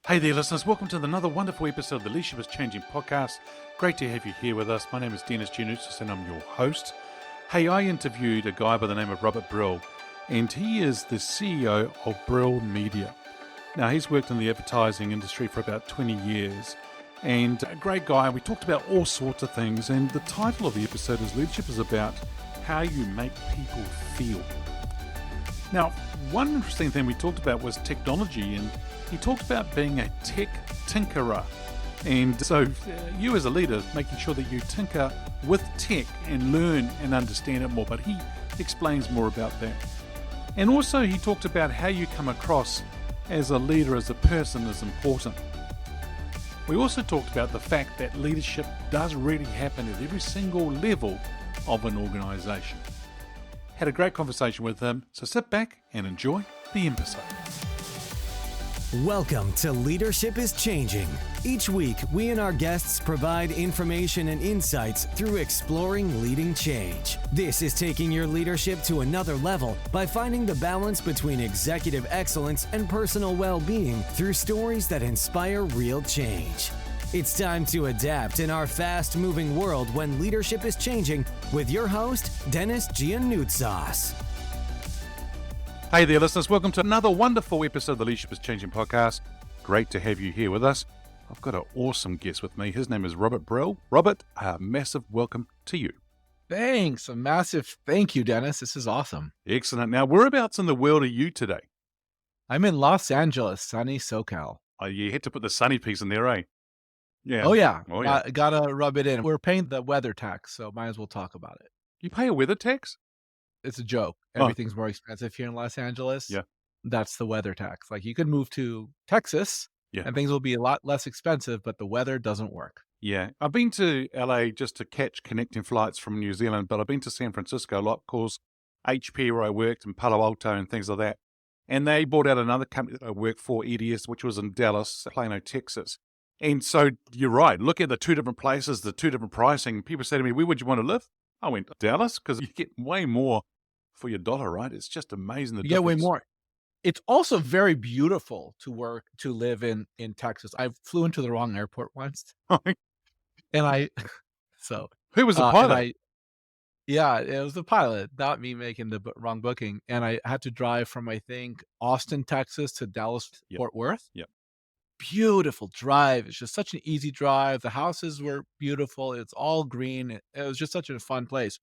Hey there, listeners. Welcome to another wonderful episode of the Leadership is Changing podcast. Great to have you here with us. My name is Denis Gianoutsos and I'm your host. Hey, I interviewed a guy by the name of Robert Brill, and he is the CEO of Brill Media. Now, he's worked in the advertising industry for about 20 years, and a great guy. We talked about all sorts of things, and the title of the episode is Leadership is about how you make people feel. Now, one interesting thing we talked about was technology, and he talked about being a tech tinkerer. And so you as a leader, making sure that you tinker with tech and learn and understand it more. But he explains more about that. And also he talked about how you come across as a leader, as a person is important. We also talked about the fact that leadership does really happen at every single level of an organization. Had a great conversation with him, so sit back and enjoy the episode. Welcome to Leadership is Changing. Each week, we and our guests provide information and insights through exploring leading change. This is taking your leadership to another level by finding the balance between executive excellence and personal well-being through stories that inspire real change. It's time to adapt in our fast-moving world when leadership is changing with your host, Denis Gianoutsos. Hey there, listeners. Welcome to another wonderful episode of the Leadership is Changing podcast. Great to have you here with us. I've got an awesome guest with me. His name is Robert Brill. Robert, a massive welcome to you. Thanks. A massive thank you, Dennis. This is awesome. Excellent. Now, whereabouts in the world are you today? I'm in Los Angeles, sunny SoCal. Oh, you had to put the sunny piece in there, eh? Yeah. Oh, yeah. Oh, yeah. Gotta rub it in. We're paying the weather tax, so might as well talk about it. You pay a weather tax? It's a joke. Oh. Everything's more expensive here in Los Angeles. Yeah. That's the weather tax. Like you could move to Texas and things will be a lot less expensive, but the weather doesn't work. Yeah. I've been to LA just to catch connecting flights from New Zealand, but I've been to San Francisco a lot, of course, HP where I worked and Palo Alto and things like that. And they bought out another company that I worked for, EDS, which was in Dallas, Plano, Texas. And so you're right. Look at the two different places, the two different pricing. People say to me, where would you want to live? I went, Dallas, because you get way more for your dollar, right? It's just amazing. You get way more. It's also very beautiful to live in Texas. I flew into the wrong airport once. And who was the pilot? Yeah, it was the pilot, not me making the wrong booking. And I had to drive from, I think, Austin, Texas to Dallas, Fort Worth. Yep. Beautiful drive. It's just such an easy drive. The houses were beautiful. It's all green. It was just such a fun place.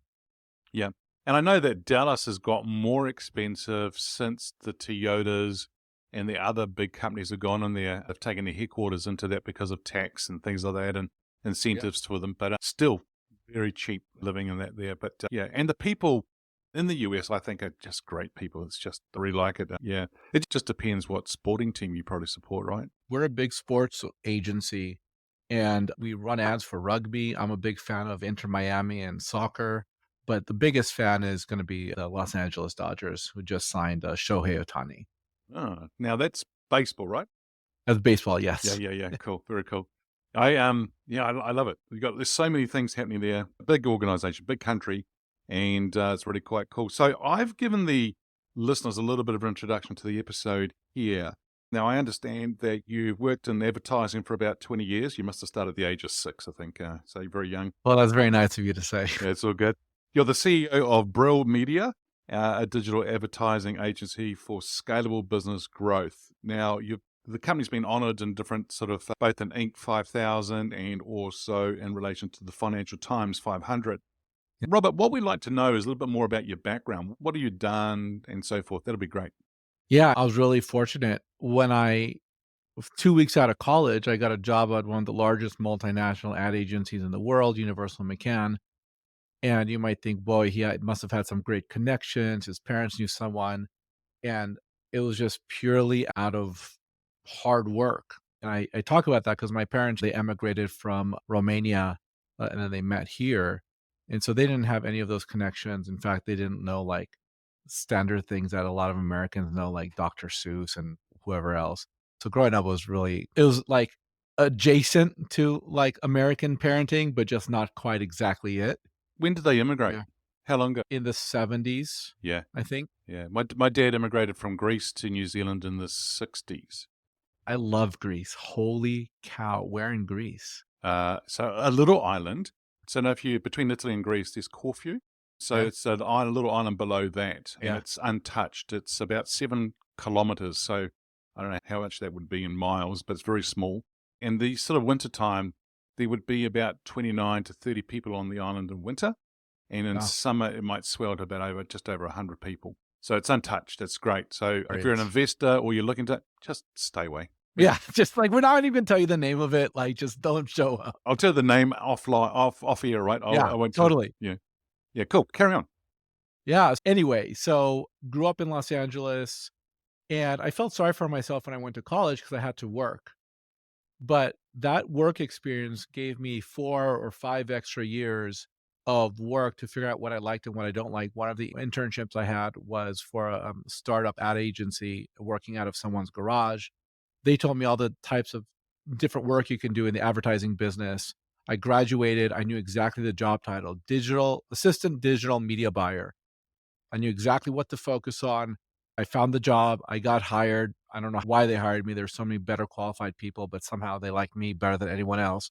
Yeah. And I know that Dallas has got more expensive since the Toyotas and the other big companies have gone in there. They've taken their headquarters into that because of tax and things like that and incentives for them. But still very cheap living in that there. But and the people in the US, I think, are just great people. It's just, I really like it. Yeah. It just depends what sporting team you probably support, right? We're a big sports agency and we run ads for rugby. I'm a big fan of Inter Miami and soccer. But the biggest fan is going to be the Los Angeles Dodgers, who just signed Shohei Ohtani. Oh, now that's baseball, right? That's baseball, yes. Yeah. Cool. Very cool. I love it. There's so many things happening there. Big organization, big country, and it's really quite cool. So I've given the listeners a little bit of an introduction to the episode here. Now, I understand that you've worked in advertising for about 20 years. You must have started at the age of 6, I think. So you're very young. Well, that's very nice of you to say. Yeah, it's all good. You're the CEO of Brill Media, a digital advertising agency for scalable business growth. Now, the company's been honored in different sort of, both in Inc. 5000 and also in relation to the Financial Times 500. Robert, what we'd like to know is a little bit more about your background. What have you done and so forth? That'll be great. Yeah, I was really fortunate. When 2 weeks out of college, I got a job at one of the largest multinational ad agencies in the world, Universal McCann. And you might think, boy, he must have had some great connections. His parents knew someone. And it was just purely out of hard work. And I talk about that because my parents, they emigrated from Romania and then they met here. And so they didn't have any of those connections. In fact, they didn't know like standard things that a lot of Americans know, like Dr. Seuss and whoever else. So growing up it was like adjacent to like American parenting, but just not quite exactly it. When did they immigrate? Yeah. How long ago? In the 70s, Yeah. I think. Yeah. My dad immigrated from Greece to New Zealand in the 60s. I love Greece. Holy cow, where in Greece? So a little island. So now if you between Italy and Greece, there's Corfu. So Yeah, it's an island, little island below that, and yeah. it's untouched. It's about 7 kilometers. So I don't know how much that would be in miles, but it's very small. And the sort of winter time, there would be about 29 to 30 people on the island in winter, and in Wow. summer it might swell to just over 100 people. So it's untouched. It's great. So if you're an Glorious. investor or you're looking to, just stay away. Yeah, just like we're not even gonna tell you the name of it, like, just don't show up. I'll tell you the name off air, right? Yeah, I won't tell. totally. Yeah, yeah, cool. Carry on. Yeah, anyway, so grew up in Los Angeles, and I felt sorry for myself when I went to college because I had to work. But that work experience gave me 4 or 5 extra years of work to figure out what I liked and what I don't like. One of the internships I had was for a, startup ad agency working out of someone's garage. They told me all the types of different work you can do in the advertising business. I graduated, I knew exactly the job title, digital assistant digital media buyer. I knew exactly what to focus on. I found the job. I got hired. I don't know why they hired me. There's so many better qualified people, but somehow they like me better than anyone else.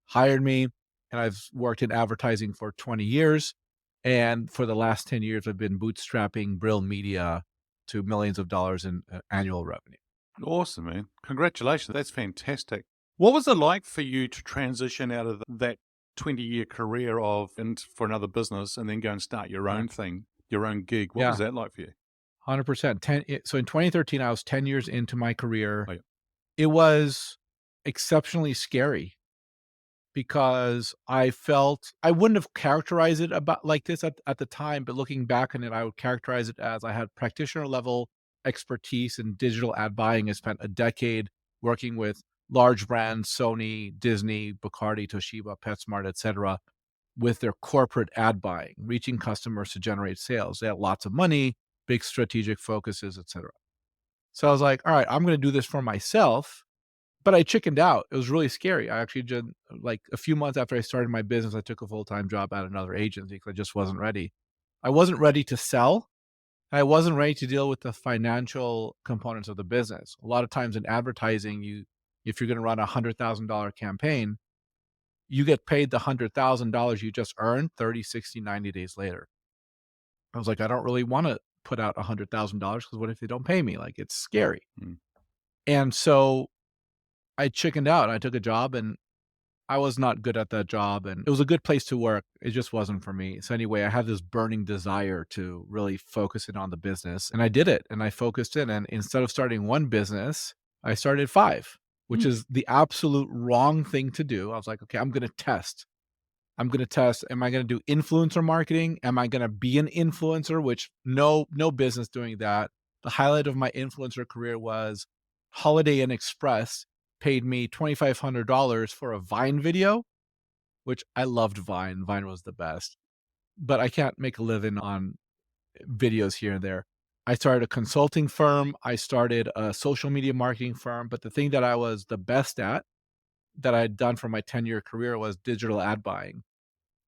Hired me, and I've worked in advertising for 20 years. And for the last 10 years, I've been bootstrapping Brill Media to millions of dollars in annual revenue. Awesome, man. Congratulations. That's fantastic. What was it like for you to transition out of that 20-year career for another business and then go and start your Yeah. own thing, your own gig? What was Yeah, that like for you? 100%. So in 2013, I was 10 years into my career. Oh, yeah. It was exceptionally scary because I felt I wouldn't have characterized it about like this at the time, but looking back on it, I would characterize it as I had practitioner level expertise in digital ad buying. I spent a decade working with large brands, Sony, Disney, Bacardi, Toshiba, PetSmart, etc., with their corporate ad buying, reaching customers to generate sales. They had lots of money, big strategic focuses, etc. So I was like, all right, I'm going to do this for myself, but I chickened out. It was really scary. I actually did like a few months after I started my business, I took a full-time job at another agency because I just wasn't ready. I wasn't ready to sell. I wasn't ready to deal with the financial components of the business. A lot of times in advertising, if you're going to run $100,000 campaign, you get paid the $100,000 you just earned 30, 60, 90 days later. I was like, I don't really want to put out $100,000 because what if they don't pay me? Like it's scary. Mm. And so I chickened out. I took a job and I was not good at that job, and it was a good place to work. It just wasn't for me. So anyway, I had this burning desire to really focus in on the business, and I did it, and I focused in. And instead of starting one business, I started 5, which Mm. is the absolute wrong thing to do. I was like, okay, I'm going to test. I'm going to test. Am I going to do influencer marketing? Am I going to be an influencer? Which no business doing that. The highlight of my influencer career was Holiday Inn Express paid me $2,500 for a Vine video, which I loved Vine. Vine was the best, but I can't make a living on videos here and there. I started a consulting firm. I started a social media marketing firm. But the thing that I was the best at that I had done for my 10-year career was digital ad buying.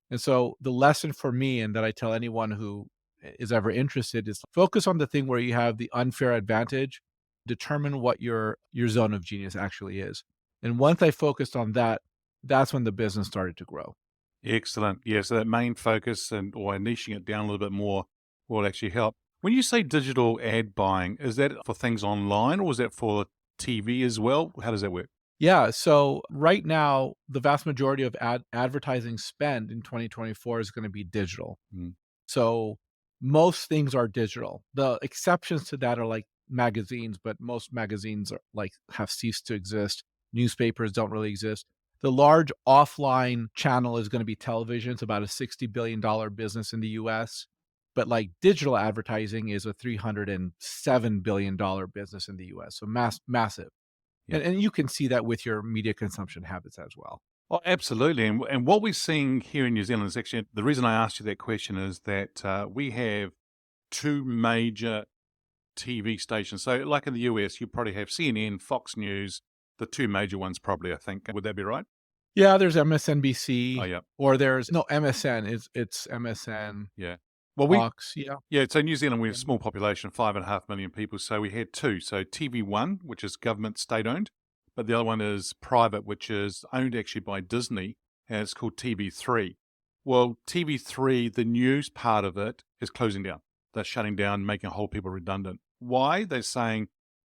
And so the lesson for me, and that I tell anyone who is ever interested, is focus on the thing where you have the unfair advantage, determine what your zone of genius actually is. And once I focused on that, that's when the business started to grow. Excellent. Yeah, so that main focus or niching it down a little bit more will actually help. When you say digital ad buying, is that for things online or is that for TV as well? How does that work? Yeah, so right now, the vast majority of advertising spend in 2024 is going to be digital. Mm. So most things are digital. The exceptions to that are like magazines, but most magazines are like have ceased to exist. Newspapers don't really exist. The large offline channel is going to be television. It's about a $60 billion business in the US. But like digital advertising is a $307 billion business in the US. So massive. Yeah. And you can see that with your media consumption habits as well. Oh, absolutely. And what we're seeing here in New Zealand is actually the reason I asked you that question is that we have two major TV stations. So, like in the US, you probably have CNN, Fox News, the two major ones, probably, I think. Would that be right? Yeah, there's Oh, MSNBC yeah. or there's no MSN. It's MSN. Yeah. Well, Fox, yeah. yeah, so New Zealand, we have Yeah. a small population, 5.5 million people. So we had two. So TV1, which is government state owned, but the other one is private, which is owned actually by Disney, and it's called TV3. Well, TV3, the news part of it is closing down. They're shutting down, making whole people redundant. Why? They're saying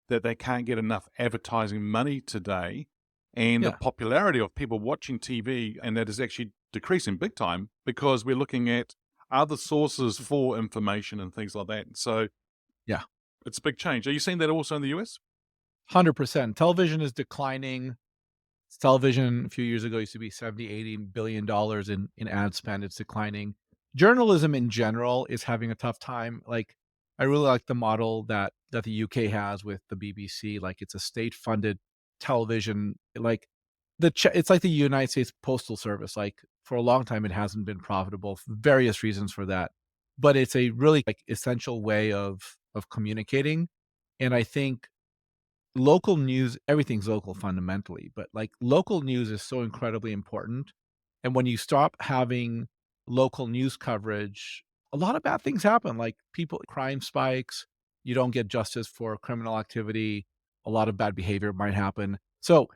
that they can't get enough advertising money today, and the Yeah. popularity of people watching TV, and that is actually decreasing big time because we're looking at other sources for information and things like that. So Yeah. it's a big change. Are you seeing that also in the US? 100%. Television is declining. Television a few years ago used to be 70, $80 billion in ad spend. It's declining. Journalism in general is having a tough time. Like, I really like the model that the UK has with the BBC. Like, it's a state-funded television. Like, it's like the United States Postal Service. Like, for a long time, it hasn't been profitable for various reasons for that. But it's a really, like, essential way of communicating. And I think local news, everything's local fundamentally, but like local news is so incredibly important. And when you stop having local news coverage, a lot of bad things happen. Like crime spikes, you don't get justice for criminal activity, a lot of bad behavior might happen. So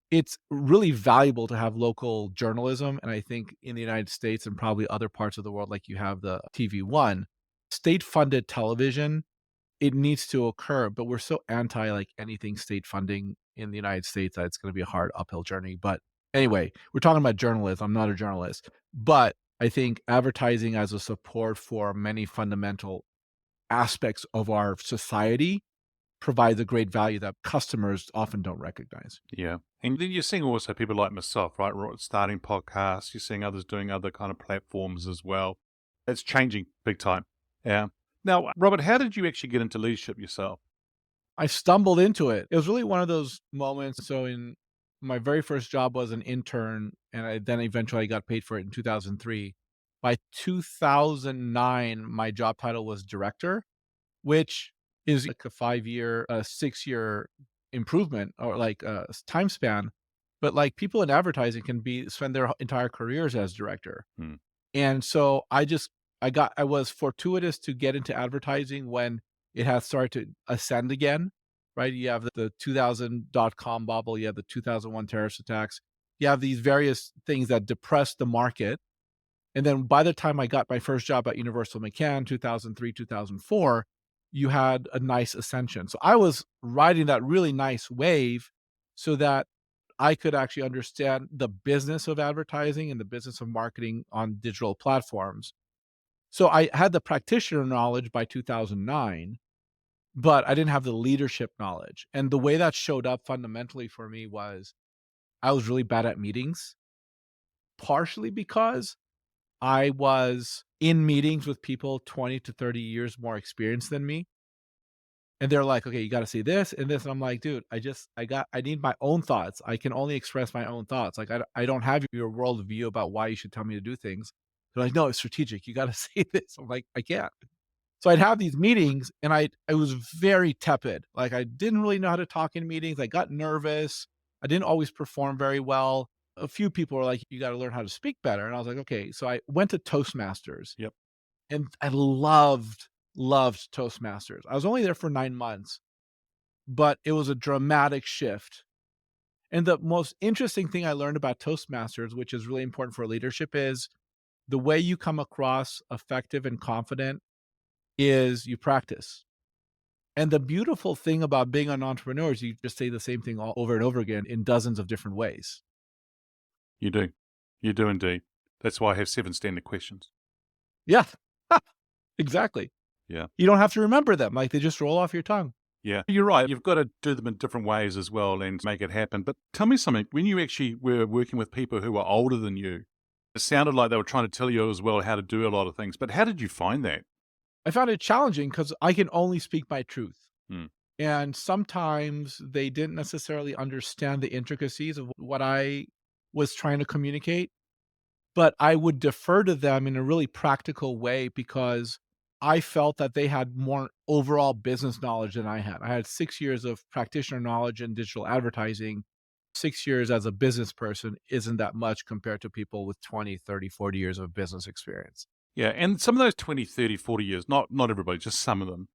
it's really valuable to have local journalism. And I think in the United States and probably other parts of the world, like you have the TV1, state funded television, it needs to occur, but we're so anti, like, anything state funding in the United States that it's gonna be a hard uphill journey. But anyway, we're talking about journalism. I'm not a journalist, but I think advertising as a support for many fundamental aspects of our society provides a great value that customers often don't recognize. Yeah. And then you're seeing also people like myself, right? Starting podcasts. You're seeing others doing other kind of platforms as well. It's changing big time. Yeah. Now, Robert, how did you actually get into leadership yourself? I stumbled into it. It was really one of those moments. So in my very first job was an intern, and then eventually I got paid for it in 2003. By 2009, my job title was director, which is like a 5-year, 6-year improvement or like a time span. But like people in advertising can spend their entire careers as director. Hmm. And so I was fortuitous to get into advertising when it had started to ascend again, right? You have the 2000 dot-com bubble, you have the 2001 terrorist attacks, you have these various things that depressed the market. And then by the time I got my first job at Universal McCann, 2003, 2004, you had a nice ascension. So I was riding that really nice wave so that I could actually understand the business of advertising and the business of marketing on digital platforms. So I had the practitioner knowledge by 2009, but I didn't have the leadership knowledge. And the way that showed up fundamentally for me was I was really bad at meetings, partially because I was in meetings with people 20 to 30 years more experienced than me. And they're like, okay, you got to say this and this. And I'm like, dude, I need my own thoughts. I can only express my own thoughts. Like, I don't have your worldview about why you should tell me to do things. They're like, no, it's strategic. You got to say this. I'm like, I can't. So I'd have these meetings and I was very tepid. Like, I didn't really know how to talk in meetings. I got nervous. I didn't always perform very well. A few people were like, you got to learn how to speak better. And I was like, okay. So I went to Toastmasters. Yep. And I loved Toastmasters. I was only there for 9 months, but it was a dramatic shift. And the most interesting thing I learned about Toastmasters, which is really important for leadership, is the way you come across effective and confident is you practice. And the beautiful thing about being an entrepreneur is you just say the same thing all over and over again in dozens of different ways. You do. You do indeed. That's why I have 7 standard questions. Yeah, exactly. Yeah. You don't have to remember them. Like, they just roll off your tongue. Yeah, you're right. You've got to do them in different ways as well and make it happen. But tell me something. When you actually were working with people who were older than you, it sounded like they were trying to tell you as well how to do a lot of things. But how did you find that? I found it challenging because I can only speak my truth. Hmm. And sometimes they didn't necessarily understand the intricacies of what I was trying to communicate, but I would defer to them in a really practical way because I felt that they had more overall business knowledge than I had. I had 6 years of practitioner knowledge in digital advertising. 6 years as a business person isn't that much compared to people with 20, 30, 40 years of business experience. Yeah, and some of those 20, 30, 40 years, not everybody, just some of them,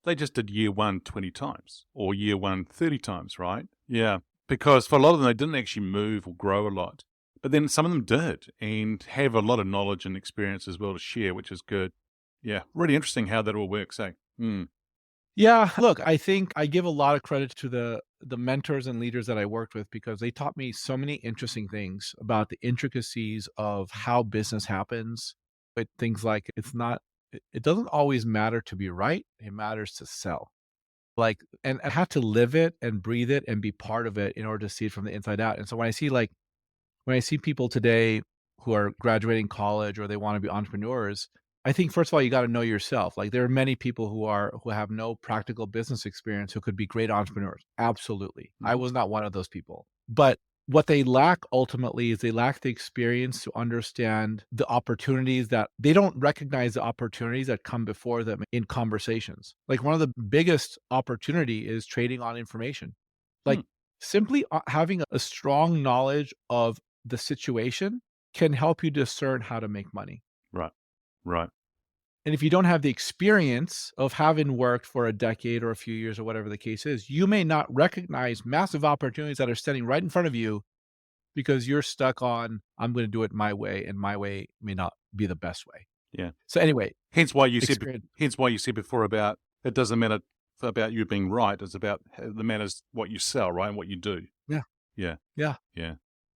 they just did year one 20 times or year one 30 times, right? Yeah, because for a lot of them, they didn't actually move or grow a lot. But then some of them did and have a lot of knowledge and experience as well to share, which is good. Yeah, really interesting how that all works, eh? Mm. Yeah, look, I think I give a lot of credit to the mentors and leaders that I worked with because they taught me so many interesting things about the intricacies of how business happens. But things like it doesn't always matter to be right, it matters to sell. Like, and I had to live it and breathe it and be part of it in order to see it from the inside out. And so when I see people today who are graduating college or they want to be entrepreneurs, I think first of all, you got to know yourself. Like there are many people who have no practical business experience who could be great entrepreneurs. Absolutely. I Mhm. was not one of those people. But what they lack ultimately is they lack the experience to understand the opportunities that they don't recognize the opportunities that come before them in conversations. Like one of the biggest opportunity is trading on information. Hmm. Like simply having a strong knowledge of the situation can help you discern how to make money. Right, right. And if you don't have the experience of having worked for a decade or a few years or whatever the case is, you may not recognize massive opportunities that are standing right in front of you because you're stuck on, I'm going to do it my way, and my way may not be the best way. Yeah. So, anyway, experience. Hence why you said before about it doesn't matter about you being right. It's about the matters what you sell, right, and what you do. Yeah. Yeah, Yeah. yeah.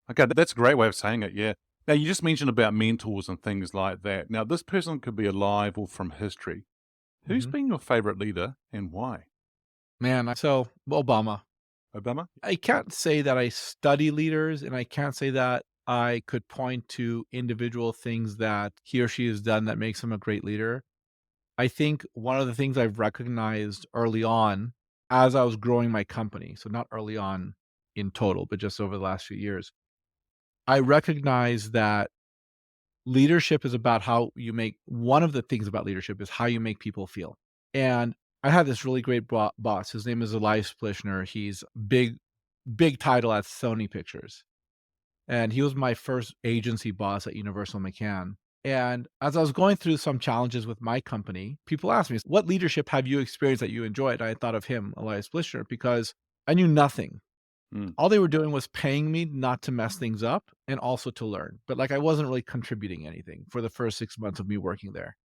Okay, that's a great way of saying it. Yeah. Now you just mentioned about mentors and things like that. Now this person could be alive or from history. Who's Mhm. been your favorite leader and why? Man, so Obama. Obama? I can't say that I study leaders, and I can't say that I could point to individual things that he or she has done that makes him a great leader. I think one of the things I've recognized early on as I was growing my company, so not early on in total, but just over the last few years, I recognize that leadership is about how you make one of the things about leadership is how you make people feel. And I had this really great boss. His name is Elias Splishner. He's big title at Sony Pictures. And he was my first agency boss at Universal McCann. And as I was going through some challenges with my company, people asked me, "What leadership have you experienced that you enjoyed?" I thought of him, Elias Blischer, because I knew nothing. Mm, All they were doing was paying me not to mess things up and also to learn. But like I wasn't really contributing anything for the first 6 months of me working there.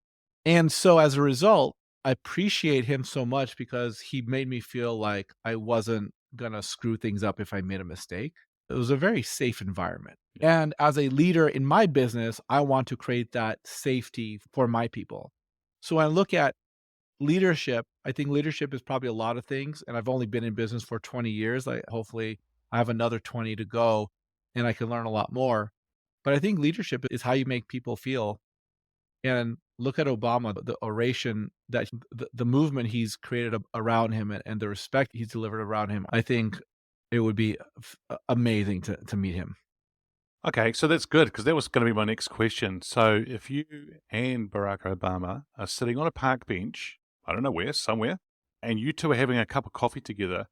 And so as a result, I appreciate him so much because he made me feel like I wasn't gonna screw things up if I made a mistake. It was a very safe environment. yeah. And as a leader in my business, I want to create that safety for my people. So when I look at leadership, I think leadership is probably a lot of things. And I've only been in business for 20 years. Hopefully I have another 20 to go and I can learn a lot more. But I think leadership is how you make people feel, and look at Obama, the oration that the movement he's created around him, and the respect he's delivered around him. I think it would be amazing to meet him. Okay, so that's good because that was going to be my next question. So if you and Barack Obama are sitting on a park bench, I don't know where, somewhere, and you two are having a cup of coffee together,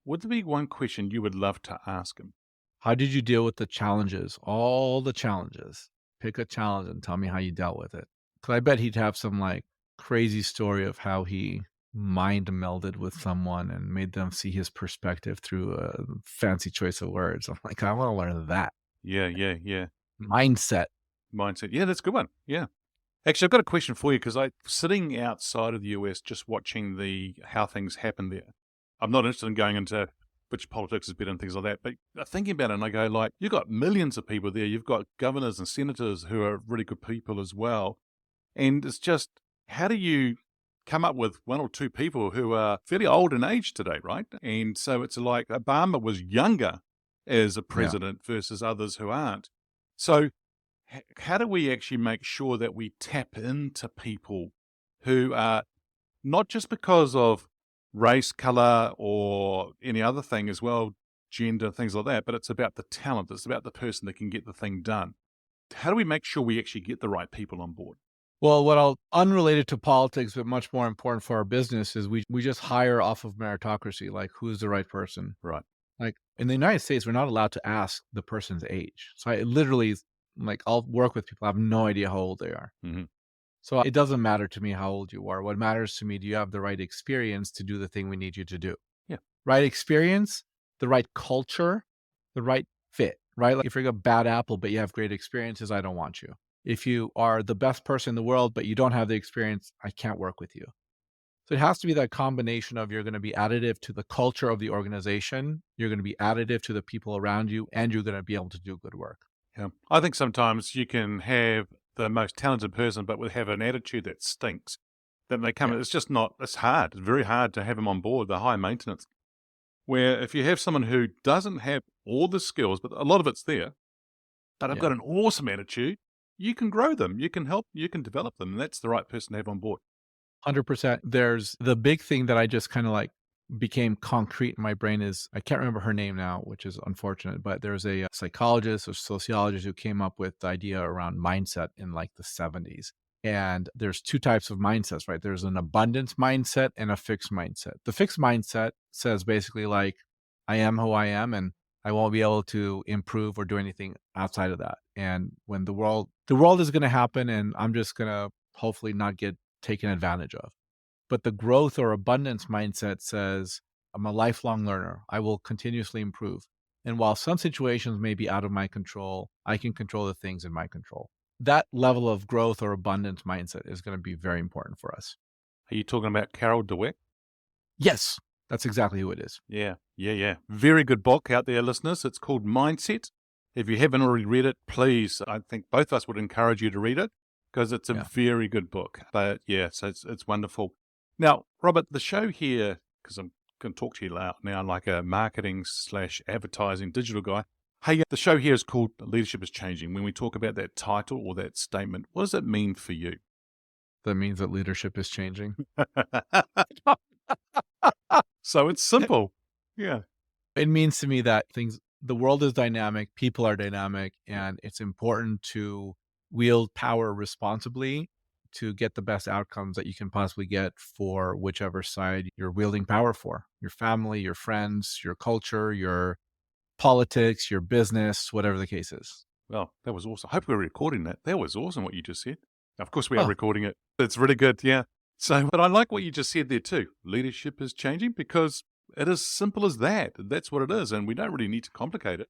would there be one question you would love to ask him? How did you deal with the challenges? All the challenges. Pick a challenge and tell me how you dealt with it. Because I bet he'd have some like crazy story of how he mind melded with someone and made them see his perspective through a fancy choice of words. I'm like, I want to learn that Yeah, yeah, yeah. mindset. Mindset. Yeah, that's a good one. Yeah. Actually, I've got a question for you because I sitting outside of the US, just watching the how things happen there. I'm not interested in going into which politics is better and things like that, but thinking about it, and I go like, you've got millions of people there. You've got governors and senators who are really good people as well, and it's just how do you come up with one or two people who are fairly old in age today, right? And so it's like Obama was younger as a Yeah. president versus others who aren't. So how do we actually make sure that we tap into people who are not just because of race, color, or any other thing as well, gender, things like that, but it's about the talent. It's about the person that can get the thing done. How do we make sure we actually get the right people on board? Well, unrelated to politics, but much more important for our business is we just hire off of meritocracy, like who's the right person. Right. Like in the United States, we're not allowed to ask the person's age. So I literally like I'll work with people, I have no idea how old they are. Hmm. So it doesn't matter to me how old you are. What matters to me, do you have the right experience to do the thing we need you to do? Yeah. Right experience, the right culture, the right fit, right? Like if you're a bad apple, but you have great experiences, I don't want you. If you are the best person in the world, but you don't have the experience, I can't work with you. So it has to be that combination of you're going to be additive to the culture of the organization, you're going to be additive to the people around you, and you're going to be able to do good work. Yeah. I think sometimes you can have the most talented person, but would have an attitude that stinks. Then they come, Yeah. it's just not, it's hard. It's very hard to have them on board. They're high maintenance. Where if you have someone who doesn't have all the skills, but a lot of it's there, but they've Yeah. got an awesome attitude, you can grow them, you can help, you can develop them. And that's the right person to have on board. 100%. There's the big thing that I just kind of like became concrete in my brain is I can't remember her name now, which is unfortunate, but there's a psychologist or sociologist who came up with the idea around mindset in like the 70s. And there's two types of mindsets, right? There's an abundance mindset and a fixed mindset. The fixed mindset says basically like, I am who I am and I won't be able to improve or do anything outside of that. And when the world is going to happen and I'm just going to hopefully not get taken advantage of. But the growth or abundance mindset says, I'm a lifelong learner. I will continuously improve. And while some situations may be out of my control, I can control the things in my control. That level of growth or abundance mindset is going to be very important for us. Are you talking about Carol Dweck? Yes, that's exactly who it is. Yeah. Very good book out there, listeners. It's called Mindset. If you haven't already read it, please, I think both of us would encourage you to read it because it's a Yeah. very good book. But yeah, so it's wonderful. Now, Robert, the show here, because I'm going to talk to you now like a marketing / advertising digital guy. Hey, the show here is called Leadership is Changing. When we talk about that title or that statement, what does it mean for you? That means that leadership is changing. So it's simple. Yeah. It means to me that the world is dynamic, people are dynamic, and it's important to wield power responsibly to get the best outcomes that you can possibly get for whichever side you're wielding power for your family, your friends, your culture, your politics, your business, whatever the case is. Well, that was awesome. I hope we're recording that. That was awesome what you just said. Of course, we are Oh, recording it. It's really good. Yeah. So, but I like what you just said there too. Leadership is changing because it is simple as that. That's what it is. And we don't really need to complicate it.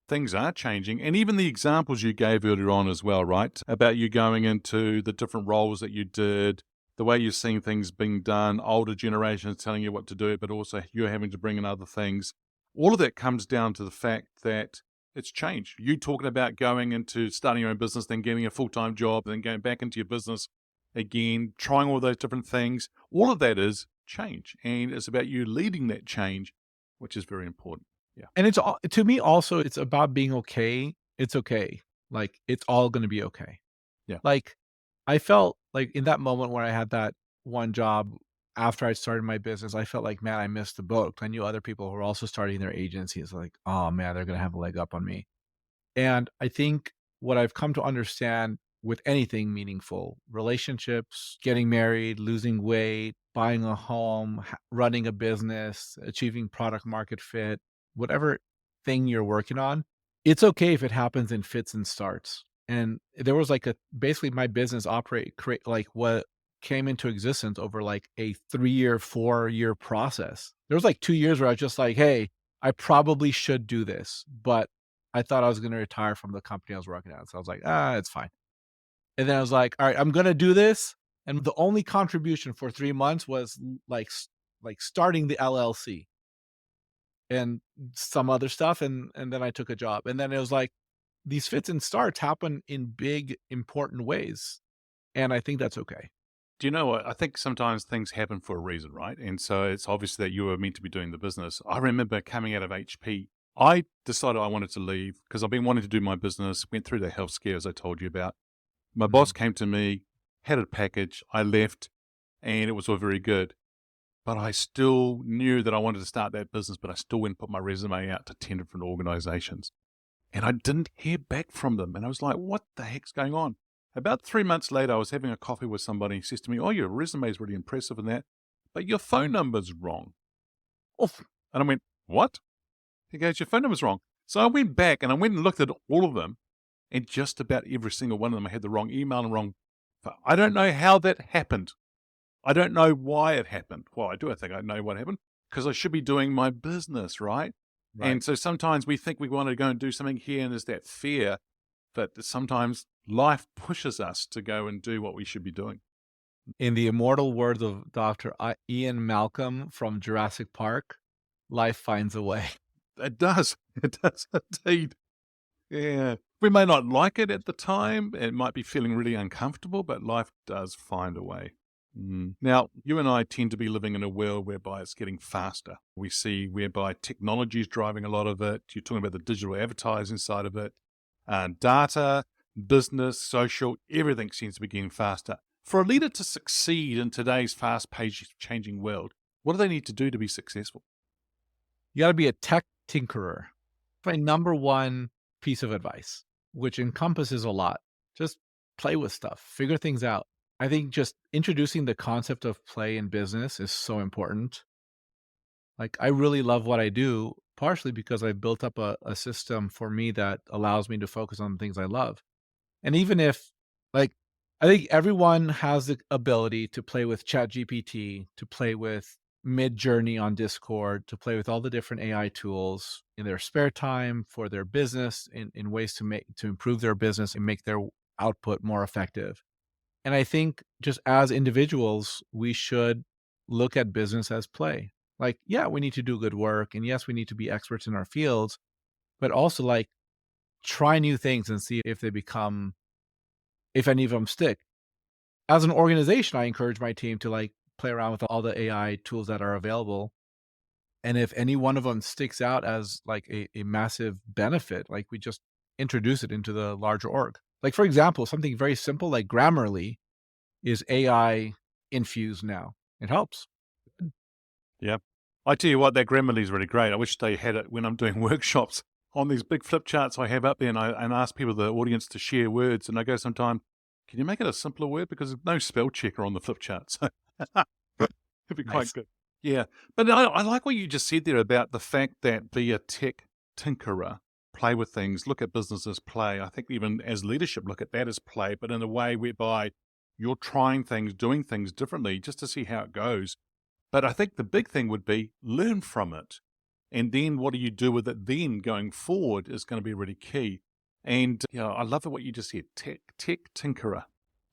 Things are changing. And even the examples you gave earlier on as well, right? About you going into the different roles that you did, the way you're seeing things being done, older generations telling you what to do, but also you're having to bring in other things. All of that comes down to the fact that it's changed. You talking about going into starting your own business, then getting a full-time job, then going back into your business again, trying all those different things. All of that is change. And it's about you leading that change, which is very important. Yeah. and it's all, to me also, it's about being okay. It's okay. Like it's all going to be okay. Yeah. Like I felt like in that moment where I had that one job after I started my business, I felt like, man, I missed the boat. I knew other people who were also starting their agencies. Like, oh man, they're going to have a leg up on me. And I think what I've come to understand with anything meaningful, relationships, getting married, losing weight, buying a home, running a business, achieving product market fit, whatever thing you're working on, it's okay if it happens in fits and starts. And there was like basically my business create like what came into existence over like a 3-year, 4-year process. There was like 2 years where I was just like, hey, I probably should do this, but I thought I was going to retire from the company I was working at. So I was like, it's fine. And then I was like, all right, I'm going to do this. And the only contribution for 3 months was like starting the LLC and some other stuff. And then I took a job. And then it was like, these fits and starts happen in big, important ways. And I think that's okay. Do you know what? I think sometimes things happen for a reason, right? And so it's obvious that you were meant to be doing the business. I remember coming out of HP, I decided I wanted to leave because I've been wanting to do my business, went through the health scare, as I told you about. My boss came to me, had a package, I left, and it was all very good. But I still knew that I wanted to start that business, but I still went and put my resume out to 10 different organizations. And I didn't hear back from them. And I was like, what the heck's going on? About 3 months later, I was having a coffee with somebody. He says to me, oh, your resume is really impressive and that, but your phone number's wrong. Oof. And I went, what? He goes, your phone number's wrong. So I went back and I went and looked at all of them, and just about every single one of them, I had the wrong email and wrong I don't know how that happened. I don't know why it happened. Well, I do. I think I know what happened because I should be doing my business, right? Right. And so sometimes we think we want to go and do something here, and there's that fear. But sometimes life pushes us to go and do what we should be doing. In the immortal words of Dr. Ian Malcolm from Jurassic Park, life finds a way. It does. It does indeed. Yeah. We may not like it at the time. It might be feeling really uncomfortable, but life does find a way. Now, you and I tend to be living in a world whereby it's getting faster. We see whereby technology is driving a lot of it. You're talking about the digital advertising side of it. Data, business, social, everything seems to be getting faster. For a leader to succeed in today's fast-paced, changing world, what do they need to do to be successful? You got to be a tech tinkerer. My number one piece of advice, which encompasses a lot, just play with stuff, figure things out. I think just introducing the concept of play in business is so important. Like, I really love what I do, partially because I built up a system for me that allows me to focus on the things I love. And even if, like, I think everyone has the ability to play with ChatGPT, to play with Mid-Journey on Discord, to play with all the different AI tools in their spare time for their business, in ways to improve their business and make their output more effective. And I think just as individuals, we should look at business as play. Like, yeah, we need to do good work. And yes, we need to be experts in our fields, but also like try new things and see if any of them stick. As an organization, I encourage my team to like play around with all the AI tools that are available. And if any one of them sticks out as like a massive benefit, like we just introduce it into the larger org. Like, for example, something very simple like Grammarly is AI infused now. It helps. Yeah. I tell you what, that Grammarly is really great. I wish they had it when I'm doing workshops on these big flip charts I have up there, and I ask people, the audience, to share words. And I go sometime, can you make it a simpler word? Because there's no spell checker on the flip chart. So it'd be quite Nice. good. Yeah. But I like what you just said there about the fact that be a tech tinkerer, play with things, look at business as play. I think even as leadership, look at that as play, but in a way whereby you're trying things, doing things differently just to see how it goes. But I think the big thing would be learn from it. And then what do you do with it then going forward is going to be really key. And I love what you just said, tech tinkerer.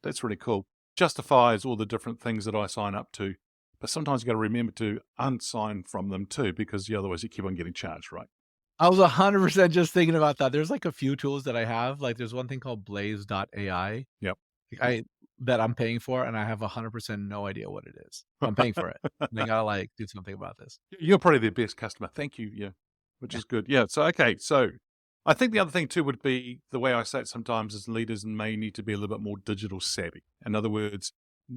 That's really cool. Justifies all the different things that I sign up to. But sometimes you got to remember to unsign from them too, because otherwise you keep on getting charged, right? I was 100% just thinking about that. There's like a few tools that I have. Like there's one thing called Blaze.ai. Yep. That I'm paying for, and I have 100% no idea what it is. I'm paying for it. And I gotta like do something about this. You're probably their best customer. Thank you. Yeah. Which is good. Yeah. So, okay. So I think the other thing too would be the way I say it sometimes is leaders may need to be a little bit more digital savvy. In other words,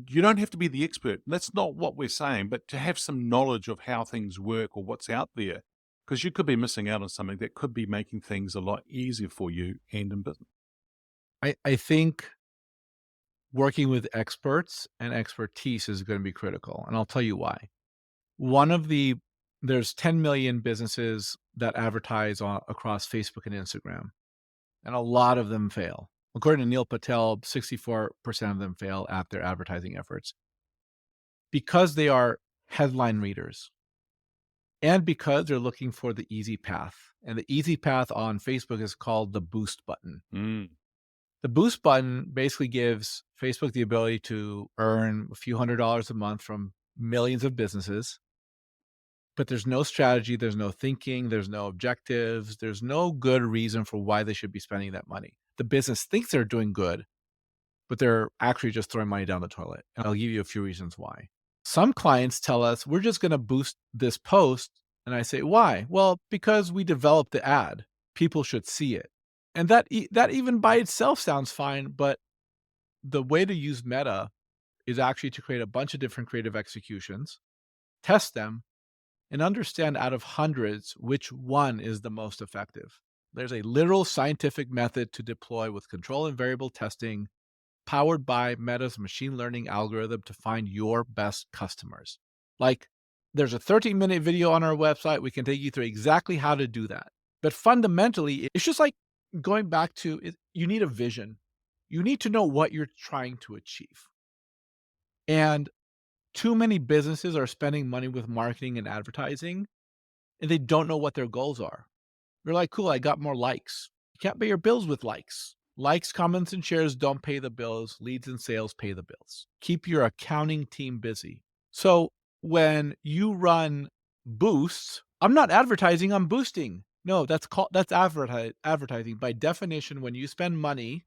you don't have to be the expert. That's not what we're saying, but to have some knowledge of how things work or what's out there, because you could be missing out on something that could be making things a lot easier for you and in business. I think working with experts and expertise is going to be critical. And I'll tell you why. There's 10 million businesses that advertise across Facebook and Instagram, and a lot of them fail. According to Neil Patel, 64% of them fail at their advertising efforts because they are headline readers and because they're looking for the easy path. And the easy path on Facebook is called the boost button. The boost button basically gives Facebook the ability to earn a few $100s a month from millions of businesses, but there's no strategy, there's no thinking, there's no objectives, there's no good reason for why they should be spending that money. The business thinks they're doing good, but they're actually just throwing money down the toilet. And I'll give you a few reasons why. Some clients tell us, we're just going to boost this post. And I say, why? Well, because we developed the ad. People should see it. And that even by itself sounds fine, but the way to use Meta is actually to create a bunch of different creative executions, test them, and understand out of hundreds which one is the most effective. There's a literal scientific method to deploy with control and variable testing, powered by Meta's machine learning algorithm to find your best customers. Like, there's a 13-minute video on our website. We can take you through exactly how to do that. But fundamentally, it's just like going back to it, you need a vision. you need to know what you're trying to achieve. And too many businesses are spending money with marketing and advertising, and they don't know what their goals are. You're like, cool, I got more likes. You can't pay your bills with likes. Likes, comments, and shares don't pay the bills. Leads and sales pay the bills. Keep your accounting team busy. So when you run boosts, I'm not advertising, I'm boosting. No, that's advertising. By definition, when you spend money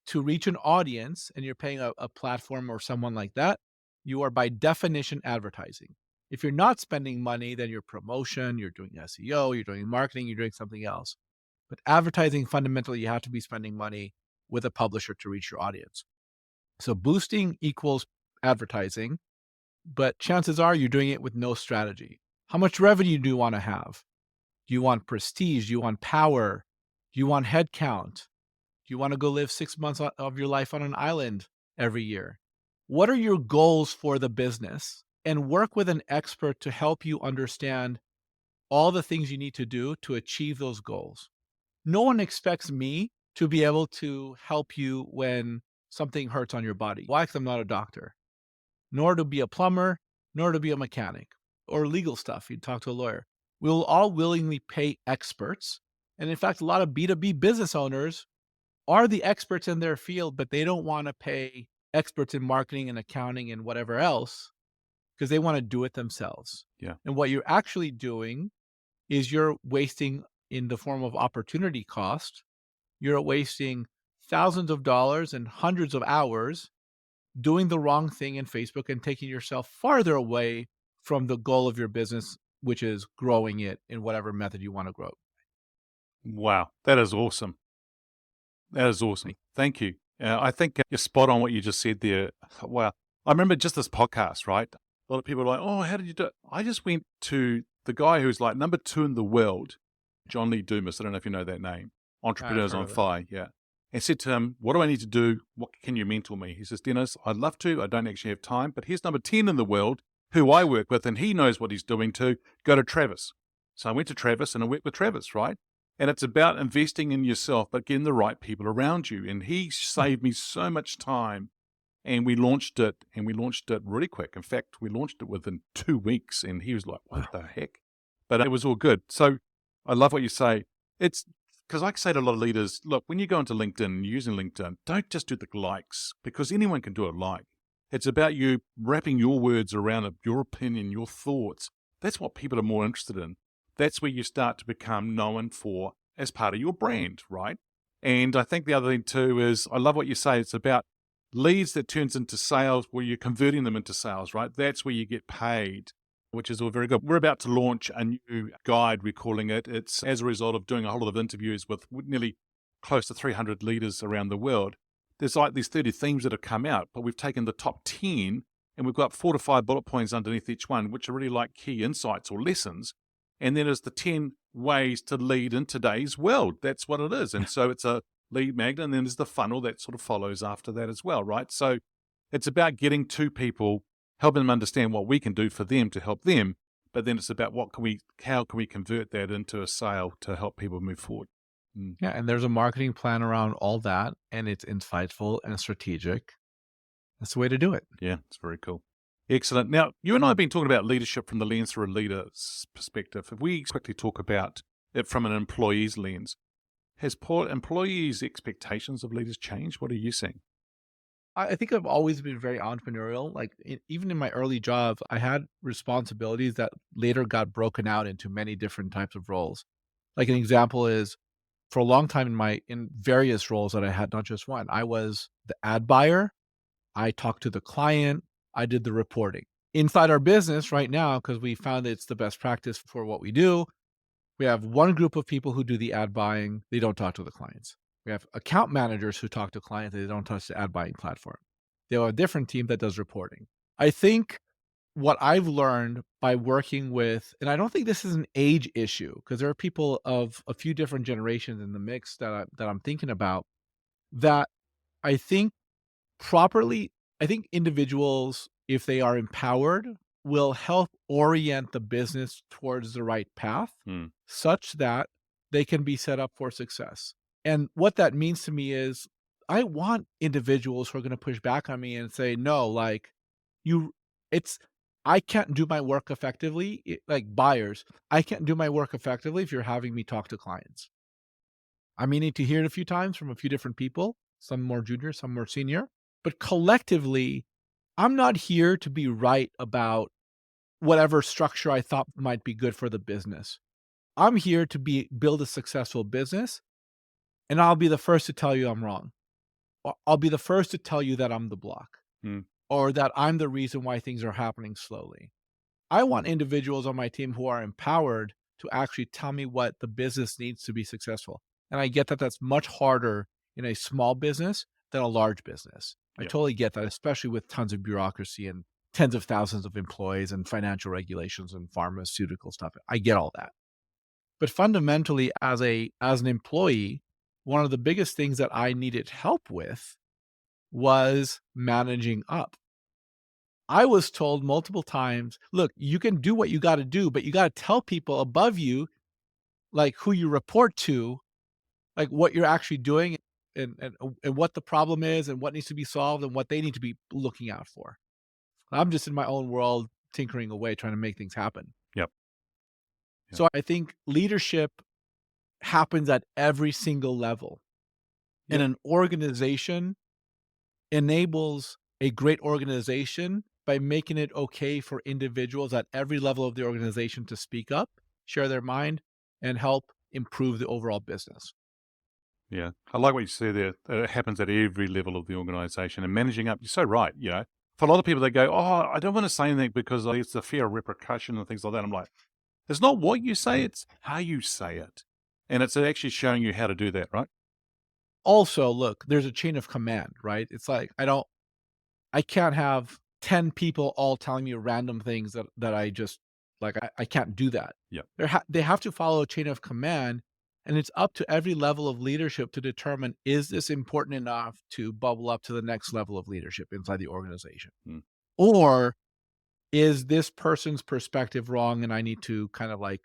to reach an audience and you're paying a platform or someone like that, you are by definition advertising. If you're not spending money, then you're promotion, you're doing SEO, you're doing marketing, you're doing something else. But advertising, fundamentally, you have to be spending money with a publisher to reach your audience. So boosting equals advertising, but chances are you're doing it with no strategy. How much revenue do you want to have? Do you want prestige? Do you want power? Do you want headcount? Do you want to go live 6 months of your life on an island every year? What are your goals for the business? And work with an expert to help you understand all the things you need to do to achieve those goals. No one expects me to be able to help you when something hurts on your body. Why? Because I'm not a doctor, nor to be a plumber, nor to be a mechanic or legal stuff. You'd talk to a lawyer. We'll all willingly pay experts. And in fact, a lot of B2B business owners are the experts in their field, but they don't want to pay experts in marketing and accounting and whatever else because they want to do it themselves. Yeah. And what you're actually doing is you're wasting in the form of opportunity cost. You're wasting thousands of dollars and hundreds of hours doing the wrong thing in Facebook and taking yourself farther away from the goal of your business, which is growing it in whatever method you want to grow. Wow. That is awesome. That is awesome. Thank you. I think you're spot on what you just said there. Wow. I remember just this podcast, right? A lot of people are like, oh, how did you do it? I just went to the guy who's like number 2 in the world, John Lee Dumas. I don't know if you know that name. Entrepreneurs on Fire. Yeah. And said to him, what do I need to do? What can you mentor me? He says, Dennis, I'd love to. I don't actually have time. But here's number 10 in the world who I work with, and he knows what he's doing too. Go to Travis. So I went to Travis and I worked with Travis, right? And it's about investing in yourself, but getting the right people around you. And he saved me so much time. And we launched it really quick. In fact, we launched it within 2 weeks. And he was like, what the heck? But it was all good. So I love what you say. It's because I say to a lot of leaders, look, when you go into LinkedIn, using LinkedIn, don't just do the likes because anyone can do a like. It's about you wrapping your words around it, your opinion, your thoughts. That's what people are more interested in. That's where you start to become known for as part of your brand, right? And I think the other thing too is, I love what you say, it's about leads that turns into sales where you're converting them into sales, right? That's where you get paid, which is all very good. We're about to launch a new guide, we're calling it. It's as a result of doing a whole lot of interviews with nearly close to 300 leaders around the world. There's like these 30 themes that have come out, but we've taken the top 10 and we've got 4 to 5 bullet points underneath each one, which are really like key insights or lessons. And then there's the 10 ways to lead in today's world. That's what it is. And so it's a lead magnet, and then there's the funnel that sort of follows after that as well, right? So it's about getting to people, helping them understand what we can do for them to help them. But then it's about how can we convert that into a sale to help people move forward. Yeah, and there's a marketing plan around all that, and it's insightful and strategic. That's the way to do it. Yeah, it's very cool. Excellent. Now, you and I have been talking about leadership from the lens through a leader's perspective. If we quickly talk about it from an employee's lens, has employees' expectations of leaders changed? What are you seeing? I think I've always been very entrepreneurial. Like even in my early jobs, I had responsibilities that later got broken out into many different types of roles. Like an example is, for a long time in various roles that I had, not just one, I was the ad buyer. I talked to the client. I did the reporting. Inside our business right now, because we found that it's the best practice for what we do, we have one group of people who do the ad buying. They don't talk to the clients. We have account managers who talk to clients. They don't touch the ad buying platform. They have a different team that does reporting. I think what I've learned by working with, and I don't think this is an age issue, because there are people of a few different generations in the mix that I'm thinking about, that I think individuals, if they are empowered, will help orient the business towards the right path such that they can be set up for success. And what that means to me is, I want individuals who are gonna push back on me and say, "No, like, you it's I can't do my work effectively," like buyers, "I can't do my work effectively if you're having me talk to clients." I may need to hear it a few times from a few different people, some more junior, some more senior, but collectively, I'm not here to be right about whatever structure I thought might be good for the business. I'm here to build a successful business, and I'll be the first to tell you I'm wrong. I'll be the first to tell you that I'm the block Mm. or that I'm the reason why things are happening slowly. I want individuals on my team who are empowered to actually tell me what the business needs to be successful. And I get that that's much harder in a small business than a large business. I Yep. totally get that, especially with tons of bureaucracy and tens of thousands of employees and financial regulations and pharmaceutical stuff. I get all that. But fundamentally, as an employee, one of the biggest things that I needed help with was managing up. I was told multiple times, "Look, you can do what you gotta do, but you gotta tell people above you, like, who you report to, like, what you're actually doing and what the problem is and what needs to be solved and what they need to be looking out for." I'm just in my own world tinkering away trying to make things happen. Yep. Yep. So I think leadership happens at every single level, and Yep. an organization enables a great organization by making it okay for individuals at every level of the organization to speak up, share their mind, and help improve the overall business. Yeah. I like what you say there. That it happens at every level of the organization and managing up. You're so right. For a lot of people, they go, "Oh, I don't want to say anything because it's the fear of repercussion and things like that." I'm like, it's not what you say, it's how you say it. And it's actually showing you how to do that, right? Also, look, there's a chain of command, right? It's like I can't have 10 people all telling me random things that I just like I can't do that. Yeah. They have to follow a chain of command, and it's up to every level of leadership to determine, is this important enough to bubble up to the next level of leadership inside the organization? Mm. Or is this person's perspective wrong and I need to kind of like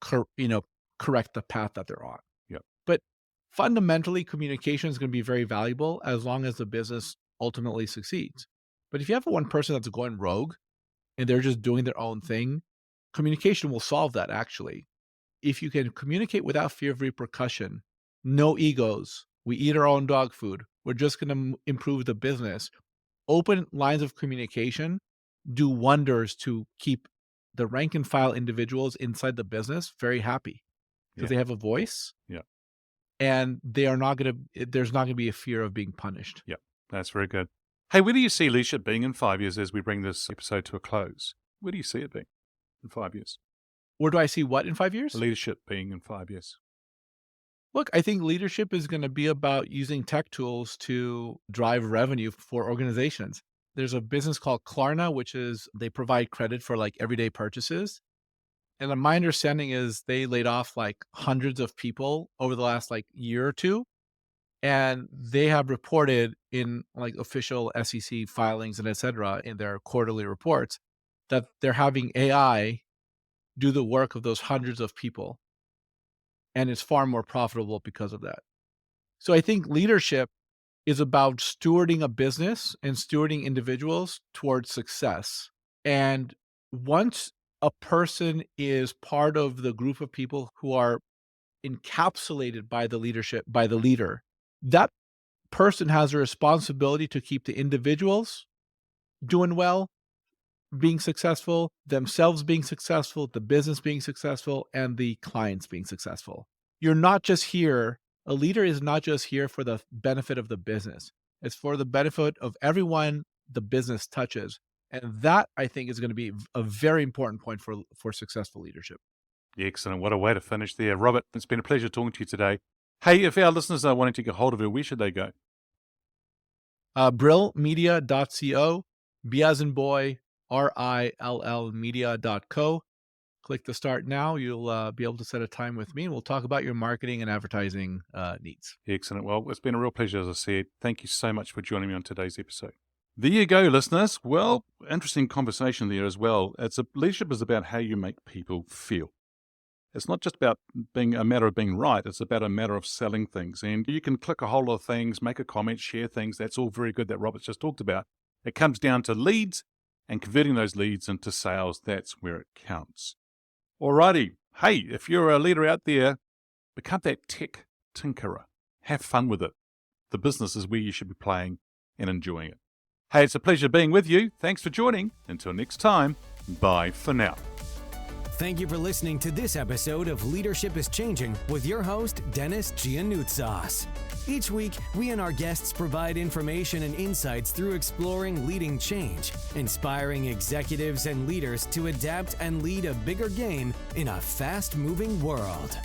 correct the path that they're on? Yeah. But fundamentally, communication is going to be very valuable as long as the business ultimately succeeds. But if you have one person that's going rogue and they're just doing their own thing, communication will solve that actually. If you can communicate without fear of repercussion, no egos, we eat our own dog food, we're just going to improve the business. Open lines of communication do wonders to keep the rank and file individuals inside the business very happy because Yeah. they have a voice Yeah. and they are not going to, there's not going to be a fear of being punished. Yeah. That's very good. Hey, where do you see leadership being in 5 years as we bring this episode to a close? Where do you see it being in 5 years? Where do I see what in 5 years? Leadership being in 5 years. Look, I think leadership is going to be about using tech tools to drive revenue for organizations. There's a business called Klarna, which is they provide credit for like everyday purchases. And my understanding is they laid off like hundreds of people over the last like year or two. And they have reported in like official SEC filings and et cetera in their quarterly reports that they're having AI do the work of those hundreds of people. And it's far more profitable because of that. So I think leadership is about stewarding a business and stewarding individuals towards success. And once a person is part of the group of people who are encapsulated by the leadership, by the leader, that person has a responsibility to keep the individuals doing well, being successful, themselves being successful, the business being successful, and the clients being successful. You're not just here, a leader is not just here for the benefit of the business. It's for the benefit of everyone the business touches. And that, I think, is going to be a very important point for successful leadership. Excellent. What a way to finish there. Robert, it's been a pleasure talking to you today. Hey, if our listeners are wanting to get hold of you, where should they go? Brillmedia.co, B as in boy, RILL media.co. Click the start now. You'll be able to set a time with me and we'll talk about your marketing and advertising needs. Excellent. Well, it's been a real pleasure, as I said. Thank you so much for joining me on today's episode. There you go, listeners. Well, interesting conversation there as well. Leadership is about how you make people feel. It's not just about being a matter of being right. It's about a matter of selling things. And you can click a whole lot of things, make a comment, share things. That's all very good that Robert's just talked about. It comes down to leads and converting those leads into sales. That's where it counts. Alrighty. Hey, if you're a leader out there, become that tech tinkerer. Have fun with it. The business is where you should be playing and enjoying it. Hey, it's a pleasure being with you. Thanks for joining. Until next time, bye for now. Thank you for listening to this episode of Leadership is Changing with your host, Denis Gianoutsos. Each week, we and our guests provide information and insights through exploring leading change, inspiring executives and leaders to adapt and lead a bigger game in a fast-moving world.